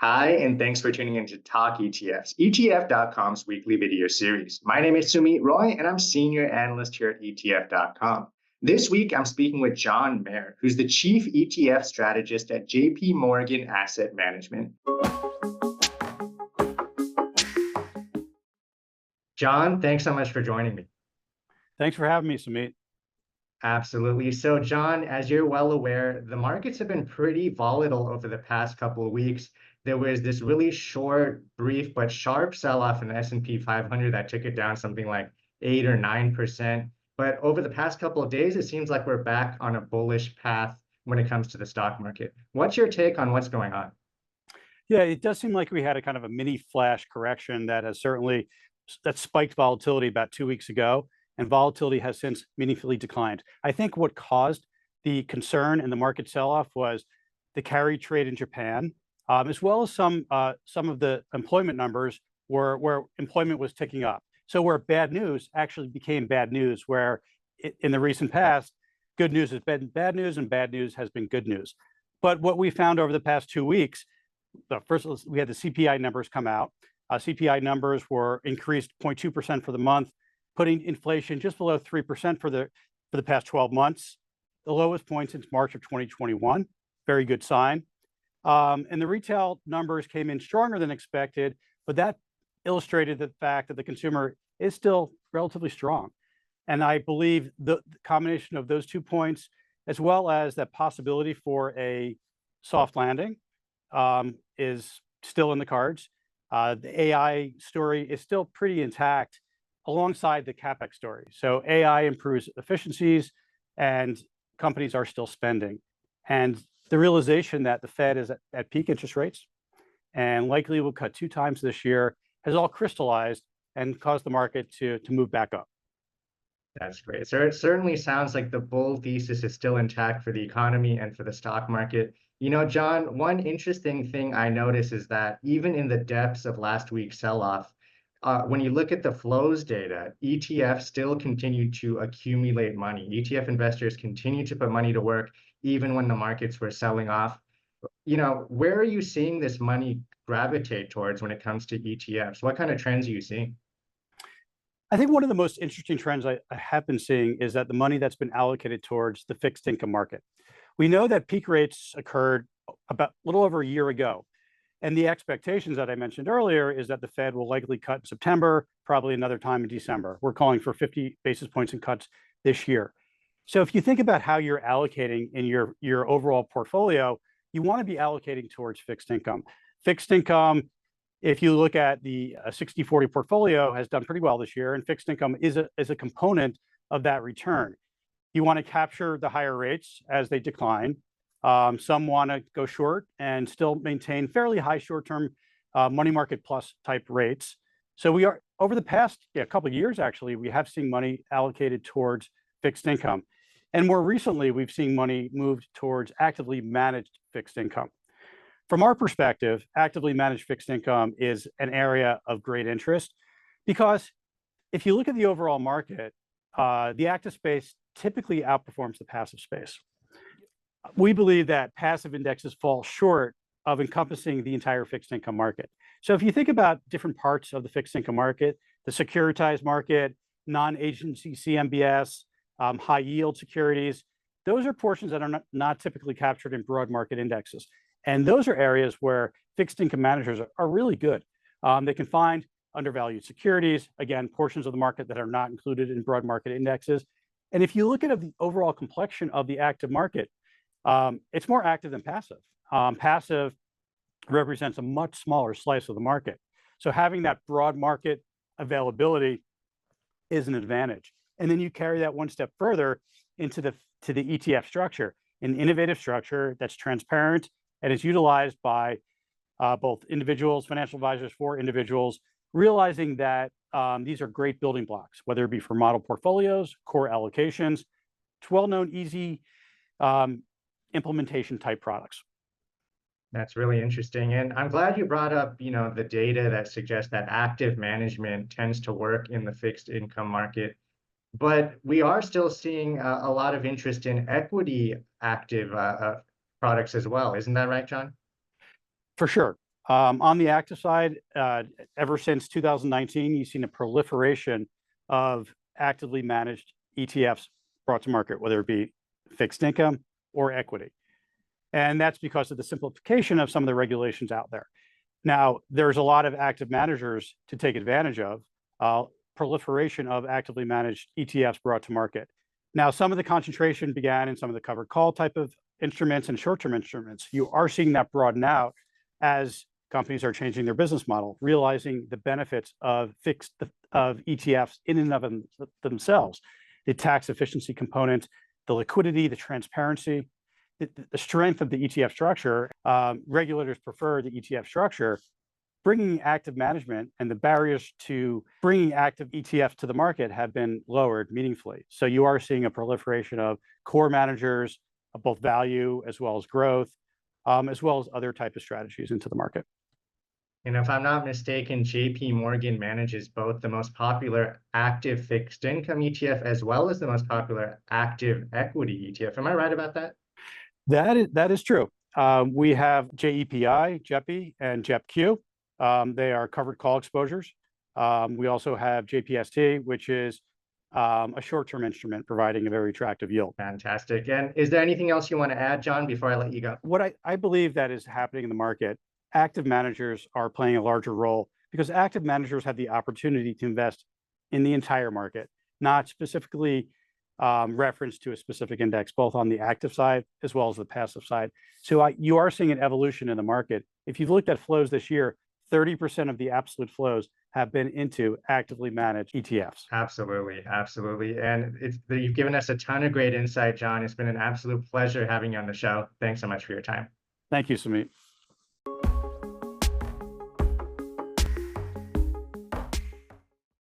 Hi, and thanks for tuning into Talk ETFs, ETF.com's weekly video series. My name is Sumit Roy, and I'm Senior Analyst here at ETF.com. This week, I'm speaking with Jon Maier, who's the Chief ETF Strategist at JPMorgan Asset Management. Jon, thanks so much for joining me. Thanks for having me, Sumit. Absolutely. So, Jon, as you're well aware, the markets have been pretty volatile over the past couple of weeks. There was this really short, brief, but sharp sell-off in the S&P 500 that took it down something like 8 or 9%. But over the past couple of days, it seems like we're back on a bullish path when it comes to the stock market. What's your take on what's going on? Yeah, it does seem like we had a kind of a mini flash correction that has certainly spiked volatility about 2 weeks ago, and volatility has since meaningfully declined. I think what caused the concern and the market sell-off was the carry trade in Japan, as well as some of the employment numbers where employment was ticking up. So where bad news actually became bad news, where in the recent past, good news has been bad news and bad news has been good news. But what we found over the past 2 weeks, first we had the CPI numbers come out. CPI numbers were increased 0.2% for the month, putting inflation just below 3% for the past 12 months, the lowest point since March of 2021. Very good sign. And the retail numbers came in stronger than expected, but that illustrated the fact that the consumer is still relatively strong. And I believe the combination of those 2 points, as well as that possibility for a soft landing, is still in the cards. The AI story is still pretty intact alongside the CapEx story. So AI improves efficiencies and companies are still spending. And the realization that the Fed is at peak interest rates and likely will cut 2 times this year has all crystallized and caused the market to move back up. That's great. So it certainly sounds like the bull thesis is still intact for the economy and for the stock market. You know, Jon, one interesting thing I noticed is that even in the depths of last week's sell-off, when you look at the flows data, ETFs still continue to accumulate money. ETF investors continue to put money to work even when the markets were selling off. You know, where are you seeing this money gravitate towards when it comes to ETFs? What kind of trends are you seeing? I think one of the most interesting trends I have been seeing is that the money that's been allocated towards the fixed income market. We know that peak rates occurred about a little over a year ago. And the expectations that I mentioned earlier is that the Fed will likely cut in September, probably another time in December. We're calling for 50 basis points in cuts this year. So if you think about how you're allocating in your overall portfolio, you want to be allocating towards fixed income. Fixed income, if you look at the 60-40 portfolio, has done pretty well this year, and fixed income is a component of that return. You want to capture the higher rates as they decline. Some want to go short and still maintain fairly high short-term money market plus type rates. So we are, over the past couple of years, actually, we have seen money allocated towards fixed income. And more recently, we've seen money moved towards actively managed fixed income. From our perspective, actively managed fixed income is an area of great interest because if you look at the overall market, the active space typically outperforms the passive space. We believe that passive indexes fall short of encompassing the entire fixed income market. So if you think about different parts of the fixed income market, the securitized market, non-agency CMBS, high yield securities, those are portions that are not typically captured in broad market indexes. And those are areas where fixed income managers are really good. They can find undervalued securities, again, portions of the market that are not included in broad market indexes. And if you look at the overall complexion of the active market, it's more active than passive. Passive represents a much smaller slice of the market. So having that broad market availability is an advantage. And then you carry that one step further into the ETF structure, an innovative structure that's transparent and is utilized by both individuals, financial advisors for individuals, realizing that these are great building blocks, whether it be for model portfolios, core allocations. It's well-known, easy implementation type products. That's really interesting. And I'm glad you brought up, you know, the data that suggests that active management tends to work in the fixed income market. But we are still seeing a lot of interest in equity active products as well. Isn't that right, Jon? For sure. On the active side, ever since 2019, you've seen a proliferation of actively managed ETFs brought to market, whether it be fixed income or equity. And that's because of the simplification of some of the regulations out there. Now, there's a lot of active managers to take advantage of, proliferation of actively managed ETFs brought to market. Now, some of the concentration began in some of the covered call type of instruments and short-term instruments. You are seeing that broaden out as companies are changing their business model, realizing the benefits of ETFs in and of themselves, the tax efficiency component, the liquidity, the transparency, the strength of the ETF structure. Regulators prefer the ETF structure. Bringing active management and the barriers to bringing active ETFs to the market have been lowered meaningfully. So you are seeing a proliferation of core managers of both value as well as growth, as well as other type of strategies into the market. And if I'm not mistaken, JPMorgan manages both the most popular active fixed income ETF as well as the most popular active equity ETF. Am I right about that? That is true. We have JEPI, JEPI, and JEPQ. They are covered call exposures. We also have JPST, which is a short-term instrument providing a very attractive yield. Fantastic. And is there anything else you want to add, John, before I let you go? What I believe that is happening in the market, active managers are playing a larger role because active managers have the opportunity to invest in the entire market, not specifically referenced to a specific index, both on the active side as well as the passive side. So you are seeing an evolution in the market. If you've looked at flows this year, 30% of the absolute flows have been into actively managed ETFs. Absolutely, absolutely. And you've given us a ton of great insight, John. It's been an absolute pleasure having you on the show. Thanks so much for your time. Thank you, Sumit.